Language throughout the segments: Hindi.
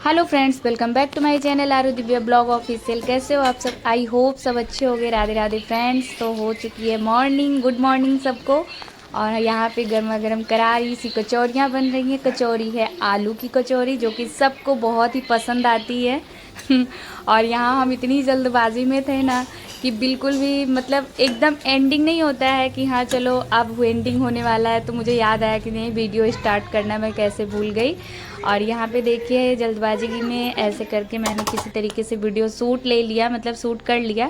Hello friends, welcome back to my channel Aaru Divya blog official. कैसे हो आप सब? आई होप सब अच्छे होंगे। राधे राधे फ्रेंड्स। तो हो चुकी है मॉर्निंग, गुड मॉर्निंग सबको। और यहाँ पे गर्मा गर्म करारी सी कचौरियाँ बन रही हैं। कचौरी है आलू की कचौरी, जो कि सबको बहुत ही पसंद आती है। और यहाँ हम इतनी जल्दबाजी में थे ना कि बिल्कुल भी मतलब एकदम एंडिंग नहीं होता है कि हाँ चलो अब एंडिंग होने वाला है, तो मुझे याद आया कि नहीं वीडियो स्टार्ट करना, मैं कैसे भूल गई। और यहाँ पे देखिए जल्दबाजी में ऐसे करके मैंने किसी तरीके से वीडियो शूट ले लिया, मतलब शूट कर लिया।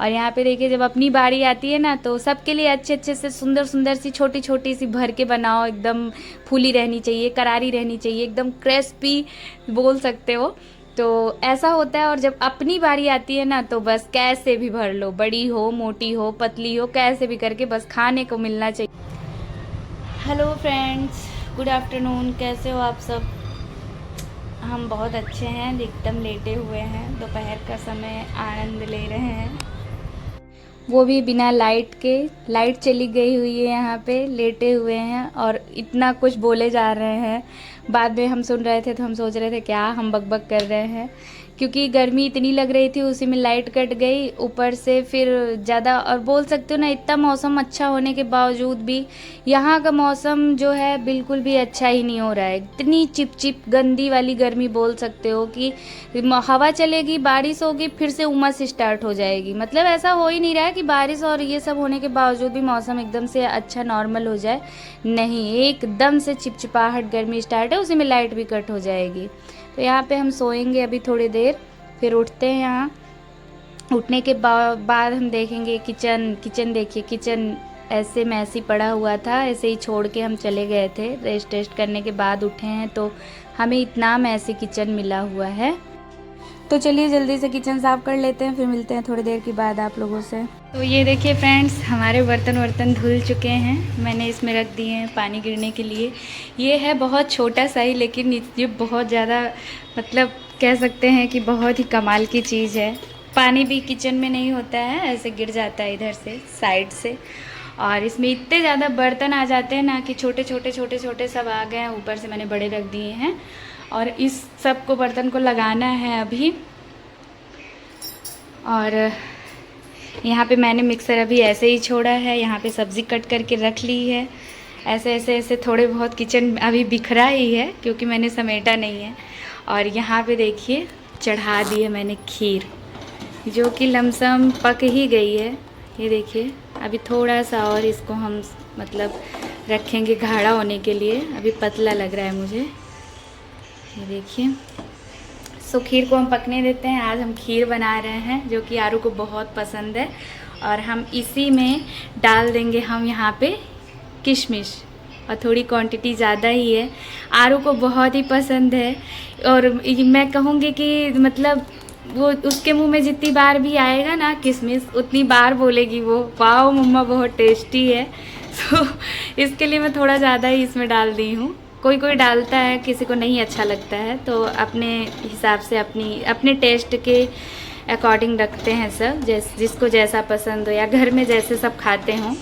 और यहाँ पे देखिए जब अपनी बारी आती है ना, तो सबके लिए अच्छे अच्छे से सुंदर सुंदर सी छोटी छोटी सी भर के बनाओ। एकदम फूली रहनी चाहिए, करारी रहनी चाहिए, एकदम क्रिस्पी बोल सकते हो। तो ऐसा होता है। और जब अपनी बारी आती है ना, तो बस कैसे भी भर लो, बड़ी हो मोटी हो पतली हो, कैसे भी करके बस खाने को मिलना चाहिए। Hello friends, good afternoon. कैसे हो आप सब? हम बहुत अच्छे हैं, एकदम लेटे हुए हैं, दोपहर का समय आनंद ले रहे हैं, वो भी बिना लाइट के। लाइट चली गई हुई है, यहाँ पे लेटे हुए हैं और इतना कुछ बोले जा रहे हैं। बाद में हम सुन रहे थे तो हम सोच रहे थे क्या हम बकबक कर रहे हैं, क्योंकि गर्मी इतनी लग रही थी, उसी में लाइट कट गई ऊपर से फिर ज़्यादा। और बोल सकते हो ना, इतना मौसम अच्छा होने के बावजूद भी यहाँ का मौसम जो है बिल्कुल भी अच्छा ही नहीं हो रहा है। इतनी चिपचिप गंदी वाली गर्मी बोल सकते हो कि हवा चलेगी, बारिश होगी, फिर से उमस स्टार्ट हो जाएगी। मतलब ऐसा हो ही नहीं रहा है कि बारिश और ये सब होने के बावजूद भी मौसम एकदम से अच्छा नॉर्मल हो जाए। नहीं, एकदम से चिपचिपाहट गर्मी स्टार्ट है, उसी में लाइट भी कट हो जाएगी। तो यहाँ पे हम सोएंगे अभी थोड़ी देर, फिर उठते हैं। यहाँ उठने के बाद हम देखेंगे किचन देखिए, किचन ऐसे मैसी पड़ा हुआ था, ऐसे ही छोड़ के हम चले गए थे। रेस्ट टेस्ट करने के बाद उठे हैं तो हमें इतना मैसी किचन मिला हुआ है। तो चलिए जल्दी से किचन साफ़ कर लेते हैं, फिर मिलते हैं थोड़ी देर के बाद आप लोगों से। तो ये देखिए फ्रेंड्स, हमारे बर्तन धुल चुके हैं। मैंने इसमें रख दिए हैं पानी गिरने के लिए। ये है बहुत छोटा सा ही, लेकिन ये बहुत ज़्यादा मतलब कह सकते हैं कि बहुत ही कमाल की चीज़ है। पानी भी किचन में नहीं होता है, ऐसे गिर जाता है इधर से साइड से। और इसमें इतने ज़्यादा बर्तन आ जाते हैं ना कि छोटे छोटे सब आ गए हैं। ऊपर से मैंने बड़े रख दिए हैं और इस सब को बर्तन को लगाना है अभी। और यहाँ पे मैंने मिक्सर अभी ऐसे ही छोड़ा है, यहाँ पे सब्ज़ी कट करके रख ली है। ऐसे थोड़े बहुत किचन अभी बिखरा ही है क्योंकि मैंने समेटा नहीं है। और यहाँ पे देखिए चढ़ा दी है मैंने खीर, जो कि लमसम पक ही गई है। ये देखिए अभी थोड़ा सा और इसको हम मतलब रखेंगे गाढ़ा होने के लिए। अभी पतला लग रहा है मुझे, ये देखिए। सो खीर को हम पकने देते हैं। आज हम खीर बना रहे हैं जो कि आरू को बहुत पसंद है। और हम इसी में डाल देंगे हम यहाँ पे किशमिश, और थोड़ी क्वांटिटी ज़्यादा ही है। आरू को बहुत ही पसंद है। और मैं कहूँगी कि मतलब वो उसके मुंह में जितनी बार भी आएगा ना किशमिश, उतनी बार बोलेगी वो वाओ मम्मा बहुत टेस्टी है। तो इसके लिए मैं थोड़ा ज़्यादा ही इसमें डाल दी हूँ। कोई कोई डालता है, किसी को नहीं अच्छा लगता है, तो अपने हिसाब से अपने टेस्ट के अकॉर्डिंग रखते हैं सब, जिसको जैसा पसंद हो या घर में जैसे सब खाते हों।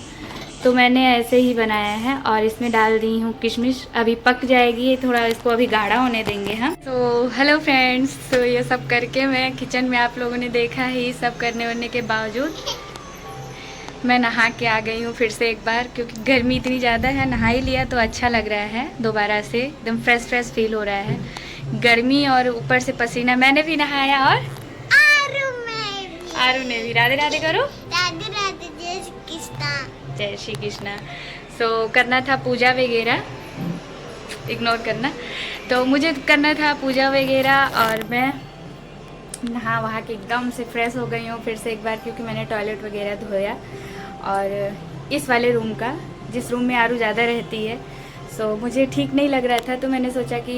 तो मैंने ऐसे ही बनाया है और इसमें डाल दी हूँ किशमिश। अभी पक जाएगी, थोड़ा इसको अभी गाढ़ा होने देंगे हम। तो हेलो फ्रेंड्स, तो ये सब करके मैं किचन में, आप लोगों ने देखा ही, सब करने के बावजूद मैं नहा के आ गई हूँ फिर से एक बार, क्योंकि गर्मी इतनी ज़्यादा है। नहा ही लिया तो अच्छा लग रहा है, दोबारा से एकदम फ्रेश फील हो रहा है। गर्मी और ऊपर से पसीना। मैंने भी नहाया और आरू ने भी। राधे राधे करो। राधे राधे, जय श्री कृष्णा। जय श्री कृष्णा। सो करना था पूजा वगैरह, इग्नोर करना। तो मुझे करना था पूजा वगैरह और मैं नहा वहा के एकदम से फ्रेश हो गई हूँ फिर से एक बार, क्योंकि मैंने टॉयलेट वगैरह धोया। और इस वाले रूम का, जिस रूम में आरू ज़्यादा रहती है, सो मुझे ठीक नहीं लग रहा था, तो मैंने सोचा कि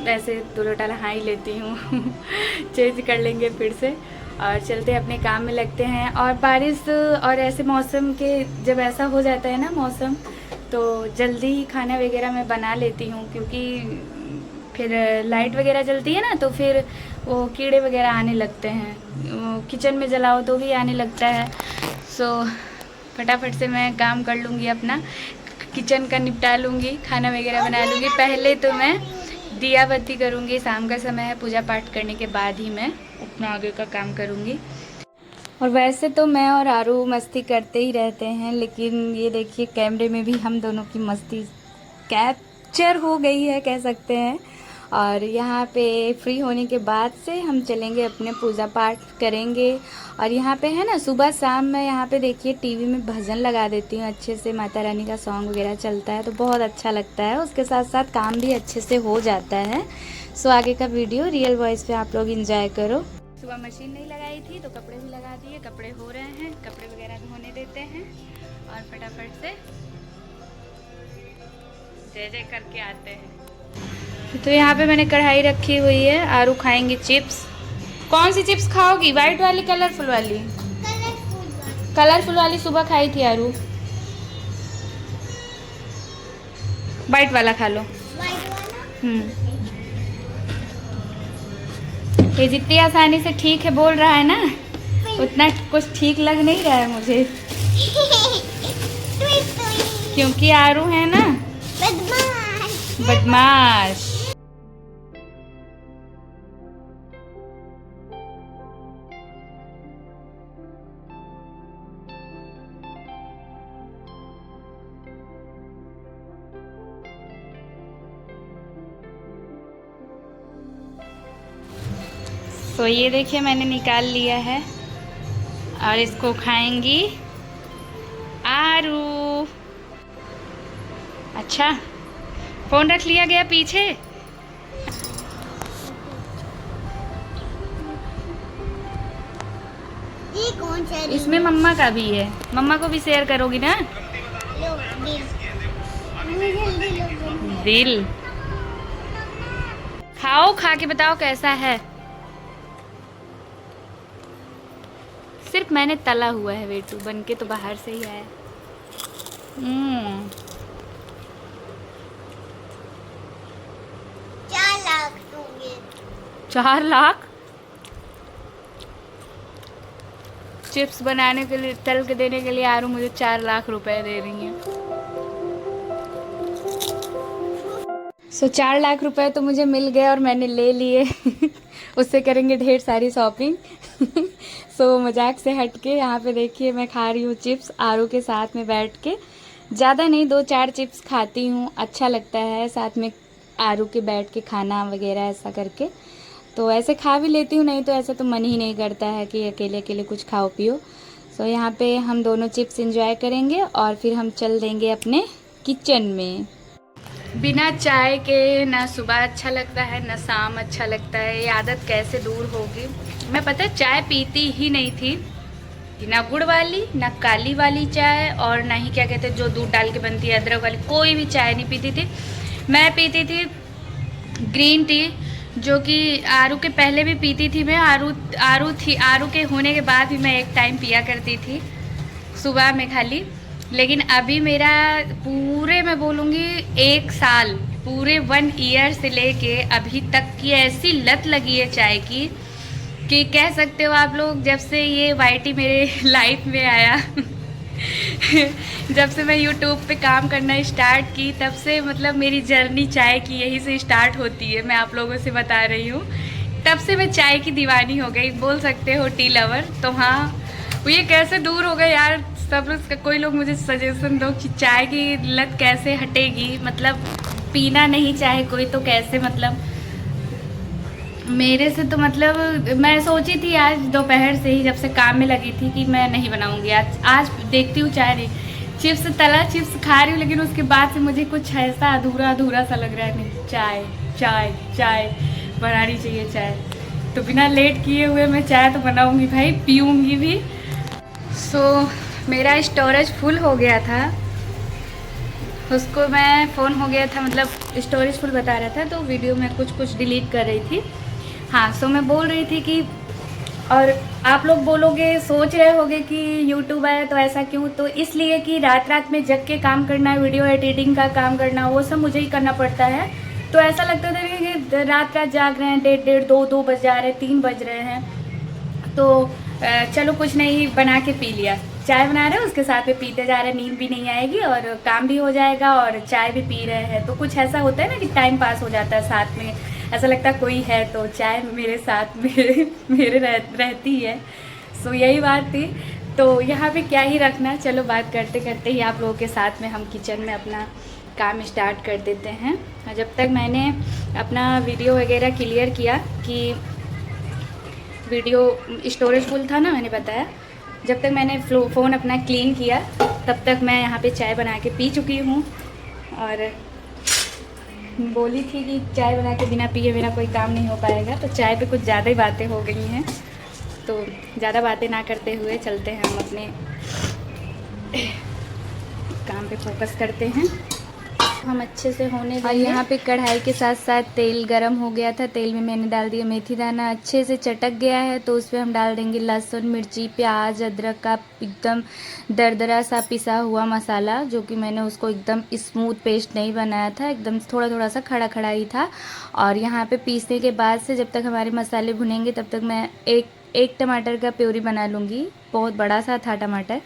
ऐसे दो लोटा नहा ही लेती हूँ। चेंज कर लेंगे फिर से और चलते अपने काम में लगते हैं। और बारिश और ऐसे मौसम के जब ऐसा हो जाता है ना मौसम, तो जल्दी ही खाना वगैरह मैं बना लेती हूँ, क्योंकि फिर लाइट वगैरह जलती है ना, तो फिर वो कीड़े वगैरह आने लगते हैं। किचन में जलाओ तो भी आने लगता है। सो फटाफट से मैं काम कर लूँगी, अपना किचन का निपटा लूँगी, खाना वगैरह बना लूँगी। पहले तो मैं दिया बत्ती करूँगी। शाम का समय है, पूजा पाठ करने के बाद ही मैं अपना आगे का काम करूँगी। और वैसे तो मैं और आरू मस्ती करते ही रहते हैं, लेकिन ये देखिए कैमरे में भी हम दोनों की मस्ती कैप्चर हो गई है कह सकते हैं। और यहाँ पे फ्री होने के बाद से हम चलेंगे अपने पूजा पाठ करेंगे। और यहाँ पे है ना, सुबह शाम मैं यहाँ पे देखिए टीवी में भजन लगा देती हूँ, अच्छे से माता रानी का सॉन्ग वगैरह चलता है तो बहुत अच्छा लगता है। उसके साथ साथ काम भी अच्छे से हो जाता है। सो आगे का वीडियो रियल वॉइस पे आप लोग इंजॉय करो। सुबह मशीन नहीं लगाई थी तो कपड़े भी लगा दिए, कपड़े हो रहे हैं, कपड़े वगैरह धोने देते हैं और फटाफट से जय जय करके आते हैं। तो यहाँ पे मैंने कढ़ाई रखी हुई है। आरू खाएंगे चिप्स। कौन सी चिप्स खाओगी? वाइट वाली, कलरफुल वाली? कलरफुल वाली सुबह खाई थी आरू। वाइट वाला खा लो। ये जितनी आसानी से ठीक है बोल रहा है ना, उतना कुछ ठीक लग नहीं रहा है मुझे। क्योंकि आरू है ना बदमाश। तो ये देखिए मैंने निकाल लिया है और इसको खाएंगी आरू। अच्छा, फोन रख लिया गया पीछे। ये कौन सा? इसमें मम्मा का भी है, मम्मा को भी शेयर करोगी ना? लो, दिल खाओ, खा के बताओ कैसा है। सिर्फ मैंने तला हुआ है वेटू, बन के तो बाहर से ही आया। 4 लाख दूंगे। 4 लाख चिप्स बनाने के लिए, तल के देने के लिए आरू मुझे 4 लाख रुपए दे रही है। सो 4 लाख रुपए तो मुझे मिल गए और मैंने ले लिए। उससे करेंगे ढेर सारी शॉपिंग। सो मजाक से हट के यहाँ पे देखिए मैं खा रही हूँ चिप्स आरू के साथ में बैठ के। ज़्यादा नहीं, 2-4 चिप्स खाती हूँ, अच्छा लगता है साथ में आरू के बैठ के खाना वगैरह ऐसा करके। तो ऐसे खा भी लेती हूँ, नहीं तो ऐसा तो मन ही नहीं करता है कि अकेले अकेले कुछ खाओ पियो। सो यहाँ पे हम दोनों चिप्स एंजॉय करेंगे और फिर हम चल देंगे अपने किचन में। बिना चाय के ना सुबह अच्छा लगता है ना शाम अच्छा लगता है। ये आदत कैसे दूर होगी? मैं पता है चाय पीती ही नहीं थी, ना गुड़ वाली ना काली वाली चाय, और ना ही क्या कहते हैं जो दूध डाल के बनती है अदरक वाली, कोई भी चाय नहीं पीती थी। मैं पीती थी ग्रीन टी, जो कि आरू के पहले भी पीती थी मैं। आरू के होने के बाद भी मैं एक टाइम पिया करती थी सुबह में खाली। लेकिन अभी मेरा पूरे मैं बोलूँगी 1 साल, पूरे 1 ईयर से लेके अभी तक की ऐसी लत लगी है चाय की कि कह सकते हो आप लोग, जब से ये वाईटी मेरे लाइफ में आया जब से मैं यूट्यूब पे काम करना स्टार्ट की, तब से मतलब मेरी जर्नी चाय की यहीं से स्टार्ट होती है। मैं आप लोगों से बता रही हूँ, तब से मैं चाय की दीवानी हो गई, बोल सकते हो टी लवर। तो हाँ, ये कैसे दूर हो गए यार सब लोग। कोई लोग मुझे सजेशन दो कि चाय की लत कैसे हटेगी, मतलब पीना नहीं चाहे कोई तो कैसे, मतलब मेरे से तो मतलब मैं सोची थी आज दोपहर से ही, जब से काम में लगी थी, कि मैं नहीं बनाऊंगी आज देखती हूँ चाय नहीं, चिप्स तला चिप्स खा रही हूँ, लेकिन उसके बाद से मुझे कुछ ऐसा अधूरा अधूरा सा लग रहा है। नहीं, चाय चाय चाय बनानी चाहिए चाय। तो बिना लेट किए हुए मैं चाय तो बनाऊंगी भाई, पीऊँगी भी। सो मेरा स्टोरेज फुल हो गया था, उसको मैं फ़ोन हो गया था, मतलब स्टोरेज फुल बता रहा था, तो वीडियो में कुछ डिलीट कर रही थी। हाँ, सो मैं बोल रही थी कि, और आप लोग बोलोगे, सोच रहे होगे कि यूट्यूब है तो ऐसा क्यों, तो इसलिए कि रात रात में जग के काम करना, वीडियो एडिटिंग का काम करना, वो सब मुझे ही करना पड़ता है। तो ऐसा लगता था कि रात रात जाग रहे हैं, 1:30 2 बज जा रहे हैं, 3 बज रहे हैं, तो चलो कुछ नहीं बना के पी लिया। चाय बना रहे हैं, उसके साथ में पीते जा रहे हैं, नींद भी नहीं आएगी और काम भी हो जाएगा और चाय भी पी रहे हैं। तो कुछ ऐसा होता है ना कि टाइम पास हो जाता है साथ में, ऐसा लगता है कोई है तो चाय मेरे साथ में मेरे रहती है। सो यही बात थी। तो यहाँ पे क्या ही रखना, चलो बात करते करते ही आप लोगों के साथ में हम किचन में अपना काम स्टार्ट कर देते हैं। जब तक मैंने अपना वीडियो वगैरह क्लियर किया कि वीडियो स्टोरेज फुल था ना, मैंने बताया, जब तक मैंने फ़ोन अपना क्लीन किया तब तक मैं यहाँ पे चाय बना के पी चुकी हूँ। और बोली थी कि चाय बना के बिना पिए मेरा कोई काम नहीं हो पाएगा, तो चाय पे कुछ ज़्यादा ही बातें हो गई हैं। तो ज़्यादा बातें ना करते हुए चलते हैं, हम अपने काम पे फोकस करते हैं। हम अच्छे से होने देंगे। और यहाँ पे कढ़ाई के साथ साथ तेल गरम हो गया था, तेल में मैंने डाल दिया मेथी दाना, अच्छे से चटक गया है तो उसमें हम डाल देंगे लहसुन, मिर्ची, प्याज, अदरक का एकदम दरदरा सा पिसा हुआ मसाला, जो कि मैंने उसको एकदम स्मूथ पेस्ट नहीं बनाया था, एकदम थोड़ा थोड़ा सा खड़ा खड़ा ही था। और यहाँ पे पीसने के बाद से जब तक हमारे मसाले भुनेंगे तब तक मैं एक टमाटर का प्योरी बना लूँगी, बहुत बड़ा सा था टमाटर।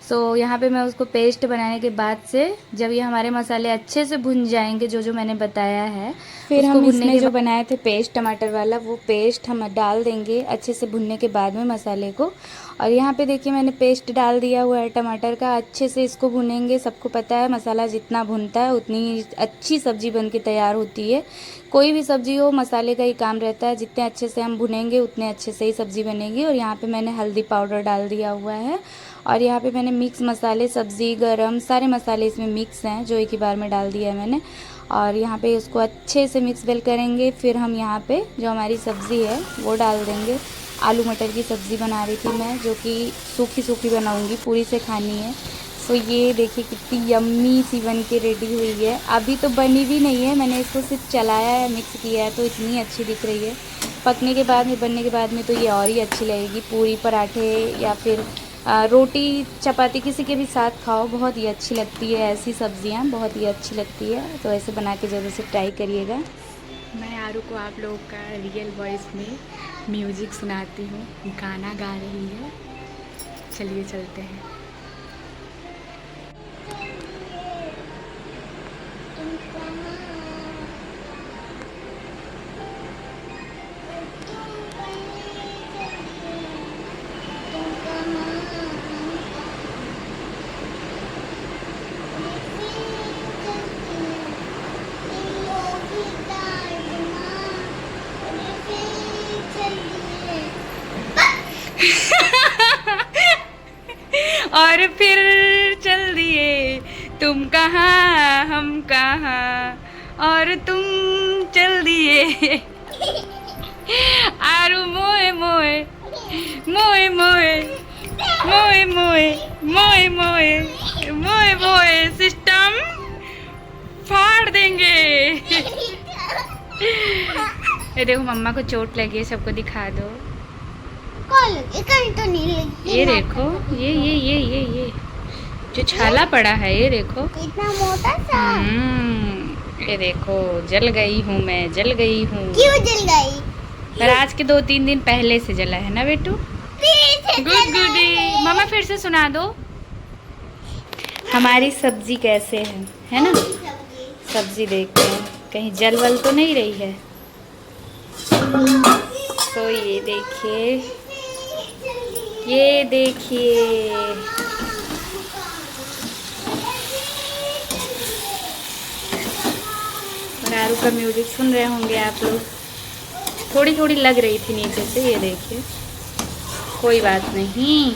सो यहाँ पे मैं उसको पेस्ट बनाने के बाद से जब ये हमारे मसाले अच्छे से भुन जाएंगे, जो मैंने बताया है, फिर हम इसमें जो बनाए थे पेस्ट टमाटर वाला, वो पेस्ट हम डाल देंगे अच्छे से भुनने के बाद में मसाले को। और यहाँ पे देखिए मैंने पेस्ट डाल दिया हुआ है टमाटर का, अच्छे से इसको भुनेंगे। सबको पता है मसाला जितना भुनता है उतनी अच्छी सब्ज़ी बन के तैयार होती है। कोई भी सब्ज़ी हो मसाले का ही काम रहता है, जितने अच्छे से हम भुनेंगे उतने अच्छे से ही सब्ज़ी बनेगी। और यहाँ पे मैंने हल्दी पाउडर डाल दिया हुआ है और यहाँ पे मैंने मिक्स मसाले, सब्ज़ी, गरम, सारे मसाले इसमें मिक्स हैं जो एक ही बार में डाल दिया है मैंने। और यहाँ पे उसको अच्छे से मिक्स वेल करेंगे। फिर हम यहाँ पे जो हमारी सब्ज़ी है वो डाल देंगे। आलू मटर की सब्ज़ी बना रही थी मैं, जो कि सूखी सूखी बनाऊँगी, पूरी से खानी है। सो ये देखिए कितनी यम्मी सी बन के रेडी हुई है। अभी तो बनी भी नहीं है, मैंने इसको सिर्फ चलाया है, मिक्स किया है, तो इतनी अच्छी दिख रही है। पकने के बाद में, बनने के बाद में तो ये और ही अच्छी लगेगी। पूरी, पराठे या फिर रोटी चपाती किसी के भी साथ खाओ, बहुत ही अच्छी लगती है। ऐसी सब्जियां बहुत ही अच्छी लगती है, तो ऐसे बना के ज़रूर से ट्राई करिएगा। मैं आरू को आप लोगों का रियल वॉइस में म्यूज़िक सुनाती हूँ, गाना गा रही है। चलिए चलते हैं। और फिर चल दिए, तुम कहाँ हम कहाँ, और तुम चल दिए। आरू मोए मोए मोए मोए मोए मोए मोए मोए मोए मोए सिस्टम फाड़ देंगे। ये देखो मम्मा को चोट लगी है, सबको दिखा दो। तो नहीं लगी। ये देखो, ये जो छाला पड़ा है, ये देखो इतना मोटा सा। ये देखो, जल गई हूँ मैं, जल गई हूँ। क्यों जल गई? पर आज के 2-3 दिन पहले से जला है ना बेटू। गुड गुडी, मामा फिर से सुना दो। हमारी सब्जी कैसे है ना? सब्जी देखते हैं कहीं जल वल तो नहीं रही है। तो ये देखिए, ये देखिए, आरू का म्यूजिक सुन रहे होंगे आप लोग। थोड़ी थोड़ी लग रही थी नीचे से, ये देखिए, कोई बात नहीं,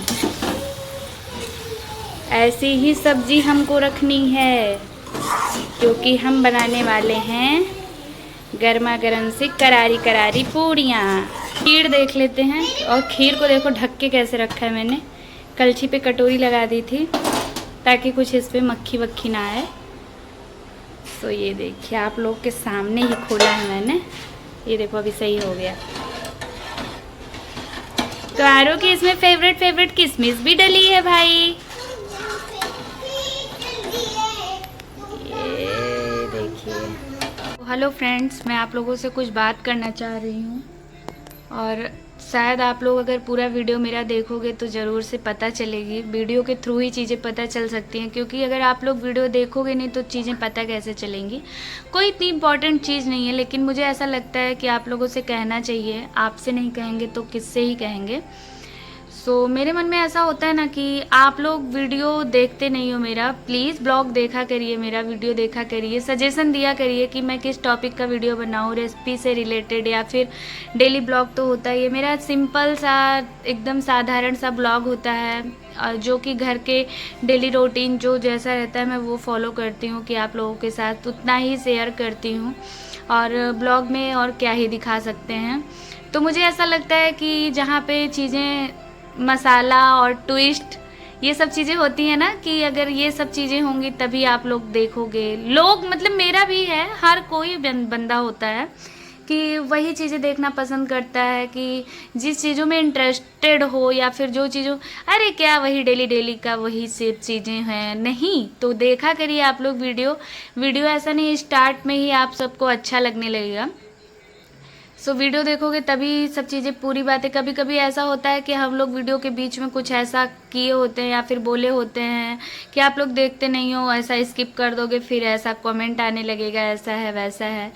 ऐसी ही सब्जी हमको रखनी है, क्योंकि हम बनाने वाले हैं गर्मा गर्म से करारी करारी पूड़ियाँ। खीर देख लेते हैं, और खीर को देखो ढक के कैसे रखा है मैंने, कलछी पे कटोरी लगा दी थी ताकि कुछ इस पे मक्खी वक्खी ना आए। तो ये देखिए आप लोग के सामने ही खोला है मैंने, ये देखो अभी सही हो गया। तो आरू की इसमें फेवरेट किशमिश भी डली है भाई। ये देखिए। हेलो फ्रेंड्स, मैं आप लोगों से कुछ बात करना चाह रही हूँ, और शायद आप लोग अगर पूरा वीडियो मेरा देखोगे तो ज़रूर से पता चलेगी। वीडियो के थ्रू ही चीज़ें पता चल सकती हैं, क्योंकि अगर आप लोग वीडियो देखोगे नहीं तो चीज़ें पता कैसे चलेंगी। कोई इतनी इम्पॉर्टेंट चीज़ नहीं है, लेकिन मुझे ऐसा लगता है कि आप लोगों से कहना चाहिए। आपसे नहीं कहेंगे तो किससे ही कहेंगे। सो मेरे मन में ऐसा होता है ना कि आप लोग वीडियो देखते नहीं हो मेरा, प्लीज़ ब्लॉग देखा करिए, मेरा वीडियो देखा करिए, सजेशन दिया करिए कि मैं किस टॉपिक का वीडियो बनाऊँ, रेसिपी से रिलेटेड या फिर डेली ब्लॉग तो होता ही है मेरा, सिंपल सा एकदम साधारण सा ब्लॉग होता है जो कि घर के डेली रूटीन जो जैसा रहता है मैं वो फॉलो करती हूँ कि आप लोगों के साथ उतना ही शेयर करती हूँ। और ब्लॉग में और क्या ही दिखा सकते हैं। तो मुझे ऐसा लगता है कि जहाँ पे चीज़ें मसाला और ट्विस्ट ये सब चीज़ें होती हैं ना, कि अगर ये सब चीज़ें होंगी तभी आप लोग देखोगे। लोग मतलब मेरा भी है, हर कोई बंदा होता है कि वही चीज़ें देखना पसंद करता है कि जिस चीज़ों में इंटरेस्टेड हो, या फिर जो चीज़ों अरे क्या वही डेली डेली का वही सब चीज़ें हैं, नहीं तो देखा करिए आप लोग वीडियो ऐसा नहीं स्टार्ट में ही आप सबको अच्छा लगने लगेगा। सो वीडियो देखोगे तभी सब चीज़ें पूरी बातें। कभी कभी ऐसा होता है कि हम लोग वीडियो के बीच में कुछ ऐसा किए होते हैं या फिर बोले होते हैं कि आप लोग देखते नहीं हो, ऐसा स्किप कर दोगे, फिर ऐसा कमेंट आने लगेगा ऐसा है वैसा है।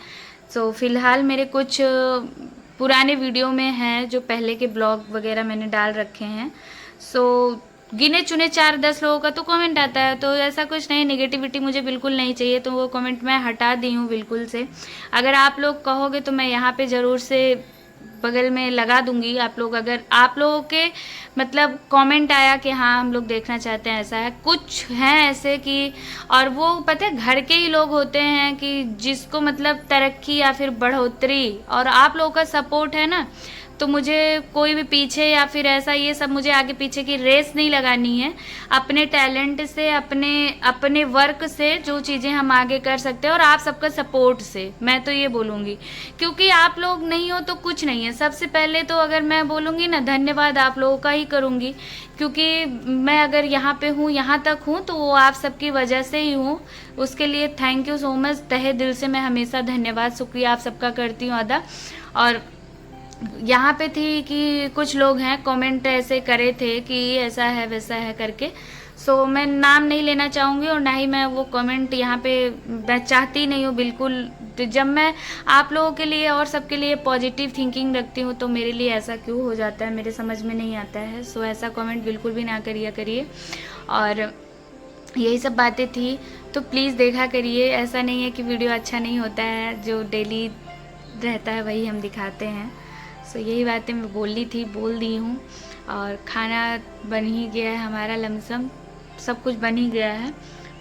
सो फिलहाल मेरे कुछ पुराने वीडियो में हैं जो पहले के ब्लॉग वगैरह मैंने डाल रखे हैं। सो गिने चुने 4-10 लोगों का तो कमेंट आता है, तो ऐसा कुछ नहीं, नेगेटिविटी मुझे बिल्कुल नहीं चाहिए, तो वो कमेंट मैं हटा दी हूँ बिल्कुल से। अगर आप लोग कहोगे तो मैं यहाँ पे ज़रूर से बगल में लगा दूंगी। आप लोग अगर आप लोगों के मतलब कमेंट आया कि हाँ हम लोग देखना चाहते हैं, ऐसा है, कुछ हैं ऐसे कि, और वो पता है घर के ही लोग होते हैं कि जिसको मतलब तरक्की या फिर बढ़ोतरी और आप लोगों का सपोर्ट है ना, तो मुझे कोई भी पीछे या फिर ऐसा ये सब मुझे आगे पीछे की रेस नहीं लगानी है। अपने टैलेंट से, अपने वर्क से जो चीज़ें हम आगे कर सकते हैं और आप सबका सपोर्ट से, मैं तो ये बोलूँगी, क्योंकि आप लोग नहीं हो तो कुछ नहीं है। सबसे पहले तो अगर मैं बोलूँगी ना, धन्यवाद आप लोगों का ही करूँगी, क्योंकि मैं अगर यहाँ पे हूँ, यहाँ तक हूँ, तो वो आप सबकी वजह से ही हूँ। उसके लिए थैंक यू सो मच, तहे दिल से मैं हमेशा धन्यवाद शुक्रिया आप सबका करती हूँ अदा। और यहाँ पे थी कि कुछ लोग हैं कमेंट ऐसे करे थे कि ऐसा है वैसा है करके। सो मैं नाम नहीं लेना चाहूँगी और ना ही मैं वो कमेंट यहाँ पे मैं चाहती नहीं हूँ बिल्कुल। तो जब मैं आप लोगों के लिए और सबके लिए पॉजिटिव थिंकिंग रखती हूँ तो मेरे लिए ऐसा क्यों हो जाता है, मेरे समझ में नहीं आता है। सो ऐसा कमेंट बिल्कुल भी ना करिए। और यही सब बातें थी, तो प्लीज़ देखा करिए। ऐसा नहीं है कि वीडियो अच्छा नहीं होता है, जो डेली रहता है वही हम दिखाते हैं। सो यही बातें मैं बोल दी हूँ। और खाना बन ही गया है हमारा, लमसम सब कुछ बन ही गया है,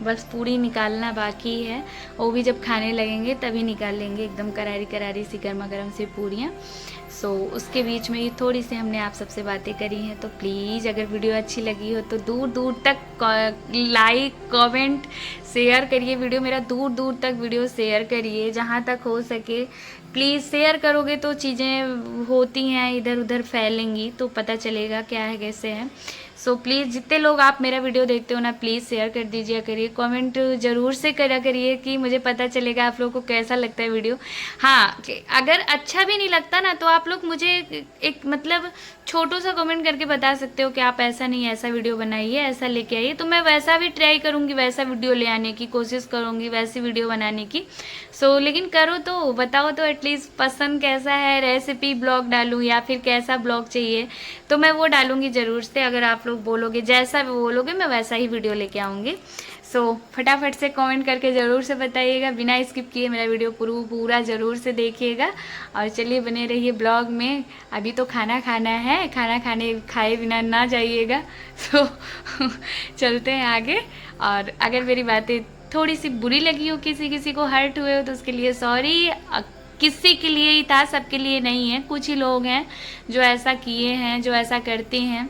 बस पूरी निकालना बाकी है। वो भी जब खाने लगेंगे तभी निकाल लेंगे, एकदम करारी सी गर्मा गर्म सी पूरियाँ। सो उसके बीच में ये थोड़ी सी हमने आप सबसे बातें करी हैं। तो प्लीज़ अगर वीडियो अच्छी लगी हो तो दूर तक लाइक कमेंट शेयर करिए। वीडियो मेरा दूर तक वीडियो शेयर करिए, जहाँ तक हो सके प्लीज़ शेयर करोगे तो चीज़ें होती हैं इधर उधर फैलेंगी, तो पता चलेगा क्या है कैसे है। सो प्लीज़ जितने लोग आप मेरा वीडियो देखते हो ना, प्लीज़ शेयर कर दीजिए करिए, कमेंट ज़रूर से करा करिए कि मुझे पता चलेगा आप लोगों को कैसा लगता है वीडियो। हाँ, अगर अच्छा भी नहीं लगता ना तो आप लोग मुझे एक मतलब छोटू सा कमेंट करके बता सकते हो कि आप ऐसा नहीं ऐसा वीडियो बनाइए, ऐसा लेके आइए, तो मैं वैसा भी ट्राई करूँगी, वैसा वीडियो ले आने की कोशिश करूँगी, वैसी वीडियो बनाने की। सो लेकिन करो तो बताओ तो एटलीस्ट पसंद कैसा है, रेसिपी ब्लॉग डालूँ या फिर कैसा ब्लॉग चाहिए, तो मैं वो डालूँगी ज़रूर से। अगर आप लोग बोलोगे, जैसा बोलोगे मैं वैसा ही वीडियो लेके आऊँगी। सो फटाफट से कमेंट करके ज़रूर से बताइएगा, बिना स्किप किए मेरा वीडियो पूरा ज़रूर से देखिएगा। और चलिए बने रहिए ब्लॉग में। अभी तो खाना खाना है, खाना खाए बिना ना जाइएगा। सो चलते हैं आगे। और अगर मेरी बातें थोड़ी सी बुरी लगी हो, किसी को हर्ट हुए हो, तो उसके लिए सॉरी। किसी के लिए ही था, सबके लिए नहीं है। कुछ ही लोग हैं जो ऐसा किए हैं, जो ऐसा करती हैं,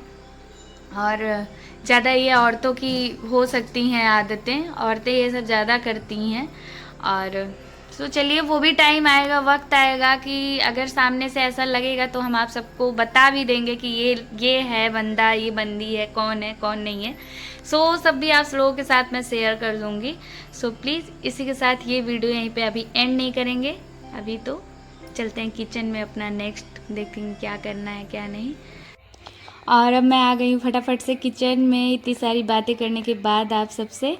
और ज़्यादा ये औरतों की हो सकती हैं आदतें, औरतें ये सब ज़्यादा करती हैं। और तो चलिए वो भी टाइम आएगा, वक्त आएगा कि अगर सामने से ऐसा लगेगा तो हम आप सबको बता भी देंगे कि ये है बंदा, ये बंदी है, कौन नहीं है। सो सब भी आप लोगों के साथ मैं शेयर कर दूँगी। सो प्लीज़ इसी के साथ ये वीडियो यहीं पे अभी एंड नहीं करेंगे। अभी तो चलते हैं किचन में अपना नेक्स्ट देखेंगे क्या करना है क्या नहीं। और अब मैं आ गई हूँ फटाफट से किचन में, इतनी सारी बातें करने के बाद आप सबसे।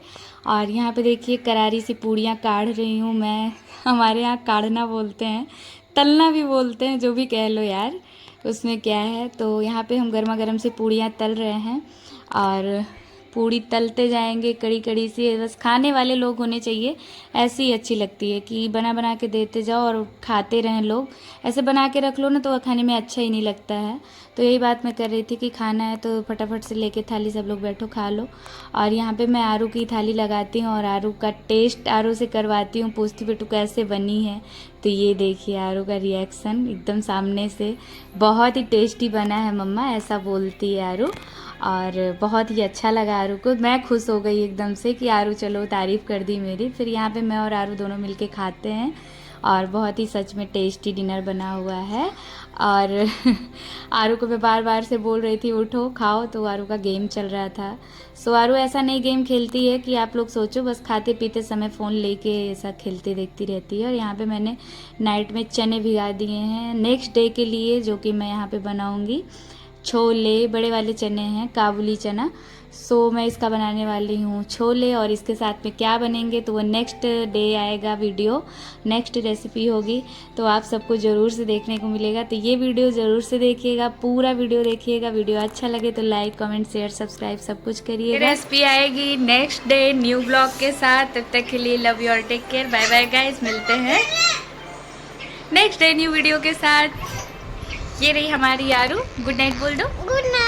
और यहाँ पे देखिए करारी सी पूड़ियाँ काढ़ रही हूँ मैं। हमारे यहाँ काढ़ना बोलते हैं, तलना भी बोलते हैं, जो भी कह लो यार, उसमें क्या है। तो यहाँ पे हम गर्मा गर्म से पूड़ियाँ तल रहे हैं और पूड़ी तलते जाएंगे कड़ी कड़ी सी। बस खाने वाले लोग होने चाहिए, ऐसी ही अच्छी लगती है कि बना बना के देते जाओ और खाते रहें लोग। ऐसे बना के रख लो ना तो खाने में अच्छा ही नहीं लगता है। तो यही बात मैं कर रही थी कि खाना है तो फटाफट से लेके थाली सब लोग बैठो खा लो। और यहाँ पे मैं आरू की थाली लगाती हूँ और आरू का टेस्ट आरू से करवाती हूँ, पूछती बेटू कैसे बनी है। तो ये देखिए आरू का रिएक्शन एकदम सामने से, बहुत ही टेस्टी बना है मम्मा, ऐसा बोलती है आरू। और बहुत ही अच्छा लगा आरू को, मैं खुश हो गई एकदम से कि आरू चलो तारीफ़ कर दी मेरी। फिर यहाँ पे मैं और आरू दोनों मिलके खाते हैं और बहुत ही सच में टेस्टी डिनर बना हुआ है। और आरू को मैं बार बार से बोल रही थी उठो खाओ, तो आरू का गेम चल रहा था। सो आरू ऐसा नहीं गेम खेलती है कि आप लोग सोचो, बस खाते पीते समय फ़ोन लेके ऐसा खेलती देखती रहती है। और यहाँ पे मैंने नाइट में चने भिगा दिए हैं नेक्स्ट डे के लिए, जो कि मैं यहाँ पे बनाऊँगी। छोले बड़े वाले चने हैं, काबुली चना। सो मैं इसका बनाने वाली हूँ छोले, और इसके साथ में क्या बनेंगे तो वो नेक्स्ट डे आएगा वीडियो, नेक्स्ट रेसिपी होगी, तो आप सबको ज़रूर से देखने को मिलेगा। तो ये वीडियो ज़रूर से देखिएगा, पूरा वीडियो देखिएगा। वीडियो अच्छा लगे तो लाइक कमेंट शेयर सब्सक्राइब सब कुछ करिएगा। रेसिपी आएगी नेक्स्ट डे न्यू ब्लॉग के साथ, तब तक के लिए लव यू और take care, bye bye guys, मिलते हैं नेक्स्ट डे न्यू वीडियो के साथ। ये रही हमारी आरू, गुड नाइट बोल दो। Good night.